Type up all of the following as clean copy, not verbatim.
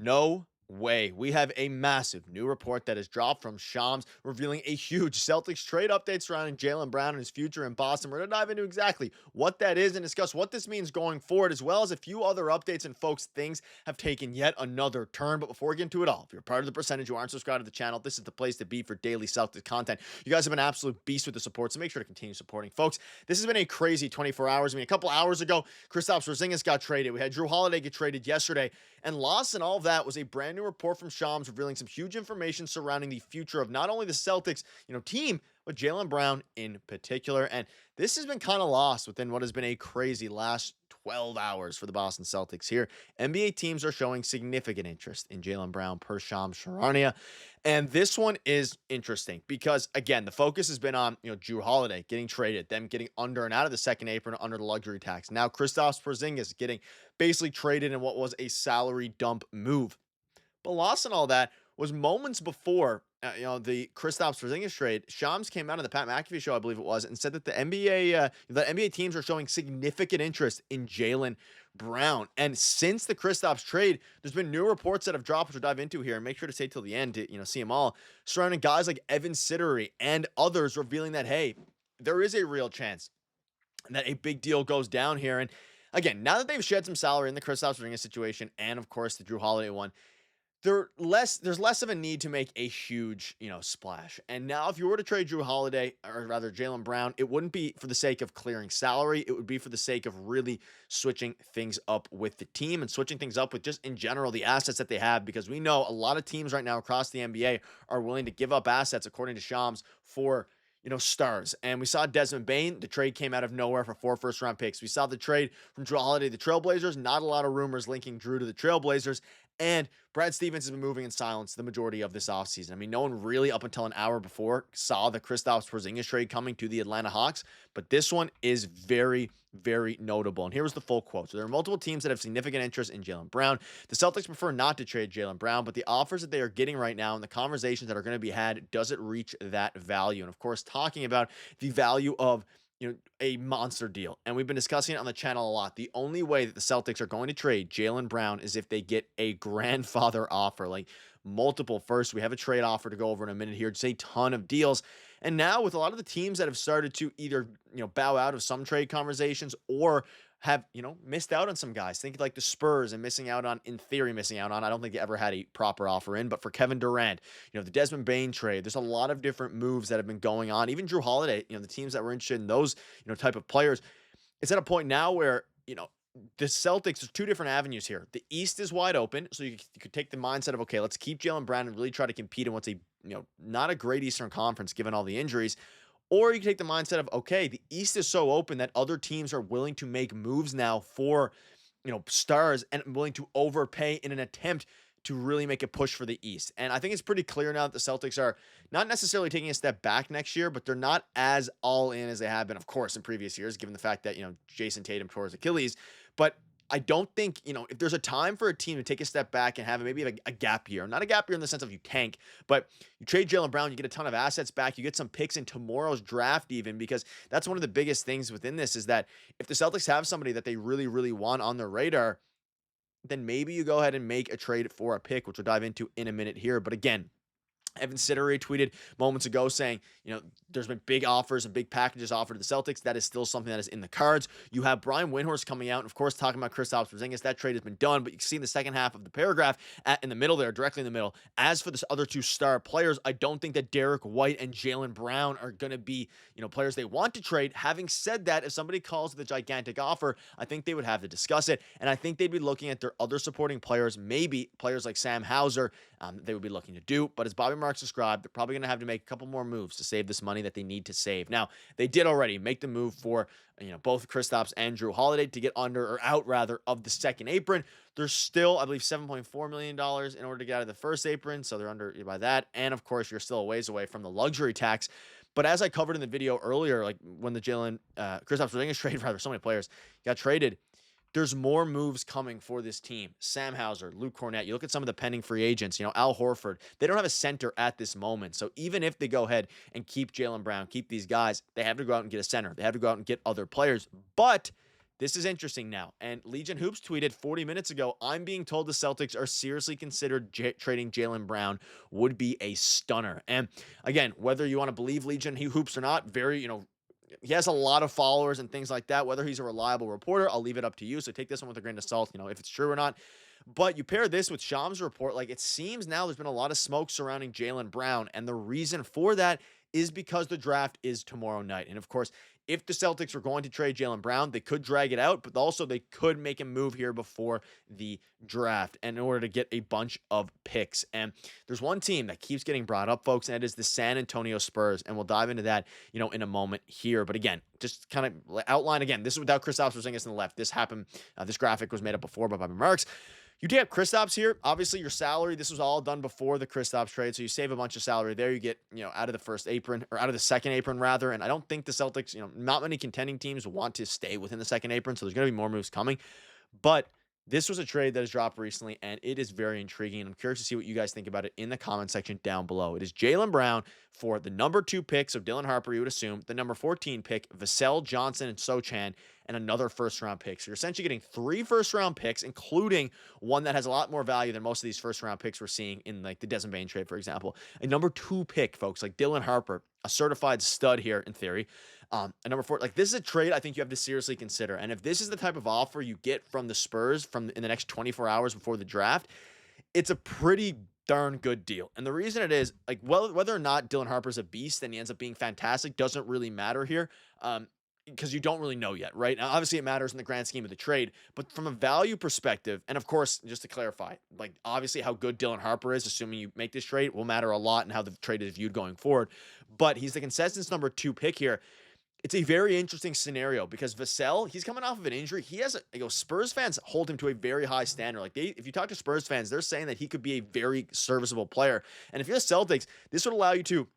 No way. We have a massive new report that has dropped from Shams revealing a huge Celtics trade update surrounding Jaylen Brown and his future in Boston. We're going to dive into exactly what that is and discuss what this means going forward, as well as a few other updates. And folks, things have taken yet another turn. But before we get into it all, if you're part of the percentage who aren't subscribed to the channel, this is the place to be for daily Celtics content. You guys have been absolute beasts with the support, so make sure to continue supporting. Folks, this has been a crazy 24 hours. I mean, a couple hours ago, Kristaps Porziņģis got traded. We had Jrue Holiday get traded yesterday. And lost in all of that was a brand new report from Shams revealing some huge information surrounding the future of not only the Celtics, team, but Jaylen Brown in particular. And this has been kind of lost within what has been a crazy last 12 hours for the Boston Celtics here. NBA teams are showing significant interest in Jaylen Brown per Shams Charania. And this one is interesting because, again, the focus has been on, Jrue Holiday getting traded, them getting under and out of the second apron under the luxury tax. Now, Kristaps Porziņģis getting basically traded in what was a salary dump move. But lost in all that was moments before, the Kristaps Porziņģis trade. Shams came out on the Pat McAfee show, I believe it was, and said that the NBA teams are showing significant interest in Jaylen Brown. And since the Kristaps trade, there's been new reports that have dropped, which we'll dive into here, and make sure to stay till the end to see them all, surrounding guys like Evan Sittery and others, revealing that, hey, there is a real chance that a big deal goes down here. And again, now that they've shed some salary in the Kristaps Porziņģis situation, and of course the Jrue Holiday one, there's less of a need to make a huge, splash. And now if you were to trade Jrue Holiday, or rather Jaylen Brown, it wouldn't be for the sake of clearing salary. It would be for the sake of really switching things up with the team and switching things up with just in general the assets that they have, because we know a lot of teams right now across the NBA are willing to give up assets, according to Shams, for stars. And we saw Desmond Bane. The trade came out of nowhere for 4 first-round picks. We saw the trade from Jrue Holiday to the Trailblazers. Not a lot of rumors linking Jrue to the Trailblazers. And Brad Stevens has been moving in silence the majority of this offseason. I mean, no one really, up until an hour before, saw the Kristaps Porziņģis trade coming to the Atlanta Hawks. But this one is very, very notable. And here was the full quote. So there are multiple teams that have significant interest in Jaylen Brown. The Celtics prefer not to trade Jaylen Brown, but the offers that they are getting right now and the conversations that are going to be had, does it reach that value? And of course, talking about the value of a monster deal. And we've been discussing it on the channel a lot. The only way that the Celtics are going to trade Jaylen Brown is if they get a grandfather offer, like multiple firsts. We have a trade offer to go over in a minute here. Just a ton of deals. And now with a lot of the teams that have started to either, bow out of some trade conversations or have, missed out on some guys. Think like the Spurs and missing out on, I don't think they ever had a proper offer in, but for Kevin Durant, the Desmond Bane trade, there's a lot of different moves that have been going on. Even Jrue Holiday, the teams that were interested in those, type of players. It's at a point now where, the Celtics, there's two different avenues here. The East is wide open, so you could take the mindset of, okay, let's keep Jaylen Brown and really try to compete in what's a, not a great Eastern Conference given all the injuries. Or you can take the mindset of, okay, the East is so open that other teams are willing to make moves now for, stars and willing to overpay in an attempt to really make a push for the East. And I think it's pretty clear now that the Celtics are not necessarily taking a step back next year, but they're not as all in as they have been, of course, in previous years, given the fact that, Jayson Tatum tore his Achilles. But I don't think, if there's a time for a team to take a step back and have maybe a gap year, not a gap year in the sense of you tank, but you trade Jaylen Brown, you get a ton of assets back, you get some picks in tomorrow's draft even, because that's one of the biggest things within this is that if the Celtics have somebody that they really, really want on their radar, then maybe you go ahead and make a trade for a pick, which we'll dive into in a minute here. But again, Evan Sittery tweeted moments ago saying, there's been big offers and big packages offered to the Celtics. That is still something that is in the cards. You have Brian Windhorst coming out, and of course, talking about Kristaps Porziņģis. That trade has been done, but you can see in the second half of the paragraph, in the middle there, directly in the middle. As for the other two star players, I don't think that Derrick White and Jaylen Brown are going to be, players they want to trade. Having said that, if somebody calls with a gigantic offer, I think they would have to discuss it, and I think they'd be looking at their other supporting players, maybe players like Sam Hauser, they would be looking to do. But as Bobby Marks described, they're probably going to have to make a couple more moves to save this money that they need to save. Now, they did already make the move for, both Kristaps and Jrue Holiday to get under, or out rather, of the second apron. There's still, I believe, $7.4 million in order to get out of the first apron, so they're under by that. And of course, you're still a ways away from the luxury tax. But as I covered in the video earlier, like when the Kristaps Porziņģis trade, rather, so many players got traded, there's more moves coming for this team. Sam Hauser, Luke Cornett. You look at some of the pending free agents, Al Horford. They don't have a center at this moment. So even if they go ahead and keep Jaylen Brown, keep these guys, they have to go out and get a center. They have to go out and get other players. But this is interesting now. And Legion Hoops tweeted 40 minutes ago, I'm being told the Celtics are seriously considered trading Jaylen Brown would be a stunner. And again, whether you want to believe Legion Hoops or not, he has a lot of followers and things like that. Whether he's a reliable reporter, I'll leave it up to you. So take this one with a grain of salt, if it's true or not. But you pair this with Shams' report, like it seems now there's been a lot of smoke surrounding Jaylen Brown. And the reason for that is because the draft is tomorrow night. And of course, if the Celtics are going to trade Jaylen Brown, they could drag it out, but also they could make him move here before the draft and in order to get a bunch of picks. And there's one team that keeps getting brought up, folks, and it is the San Antonio Spurs. And we'll dive into that, in a moment here. But again, just kind of outline again, this is without Kristaps Porziņģis on the left. This happened. This graphic was made up before by Bobby Marks. You take Kristaps here. Obviously, your salary, this was all done before the Kristaps trade, so you save a bunch of salary there. You get, out of the first apron, or out of the second apron, rather. And I don't think the Celtics, not many contending teams want to stay within the second apron, so there's going to be more moves coming. But this was a trade that has dropped recently, and it is very intriguing. And I'm curious to see what you guys think about it in the comment section down below. It is Jaylen Brown for the number 2 pick, so Dylan Harper, you would assume, the number 14 pick, Vassell, Johnson, and Sochan, and another first-round pick. So you're essentially getting 3 first-round picks, including one that has a lot more value than most of these first-round picks we're seeing in, like, the Desmond Bane trade, for example. A number 2 pick, folks, like Dylan Harper, a certified stud here in theory. A number 4, like this is a trade I think you have to seriously consider. And if this is the type of offer you get from the Spurs in the next 24 hours before the draft, it's a pretty darn good deal. And the reason it is, like, well, whether or not Dylan Harper's a beast and he ends up being fantastic doesn't really matter here. Because you don't really know yet, right? Now, obviously, it matters in the grand scheme of the trade, but from a value perspective, and of course, just to clarify, like, obviously, how good Dylan Harper is, assuming you make this trade, will matter a lot in how the trade is viewed going forward. But he's the consensus number 2 pick here. It's a very interesting scenario because Vassell, he's coming off of an injury. He has Spurs fans hold him to a very high standard. Like if you talk to Spurs fans, they're saying that he could be a very serviceable player. And if you're the Celtics, this would allow you to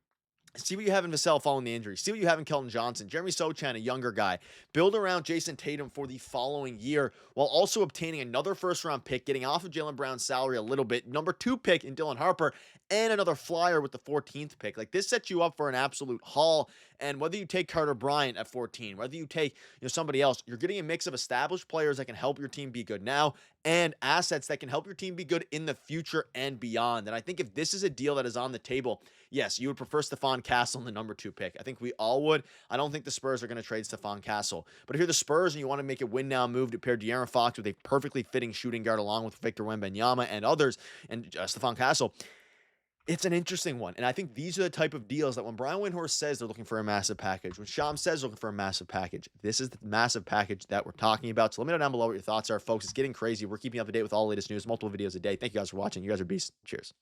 see what you have in Vassell following the injury. See what you have in Keldon Johnson. Jeremy Sochan, a younger guy. Build around Jayson Tatum for the following year while also obtaining another first-round pick, getting off of Jaylen Brown's salary a little bit, number 2 pick in Dylan Harper, and another flyer with the 14th pick. Like, this sets you up for an absolute haul. And whether you take Carter Bryant at 14, whether you take somebody else, you're getting a mix of established players that can help your team be good now and assets that can help your team be good in the future and beyond. And I think if this is a deal that is on the table, yes, you would prefer Stephon Castle in the number 2 pick. I think we all would. I don't think the Spurs are going to trade Stephon Castle. But if you're the Spurs and you want to make a win-now move to pair De'Aaron Fox with a perfectly fitting shooting guard along with Victor Wembanyama and others, and Stephon Castle, it's an interesting one. And I think these are the type of deals that when Brian Windhorst says they're looking for a massive package, when Shams says they're looking for a massive package, this is the massive package that we're talking about. So let me know down below what your thoughts are, folks. It's getting crazy. We're keeping up to date with all the latest news, multiple videos a day. Thank you guys for watching. You guys are beasts. Cheers.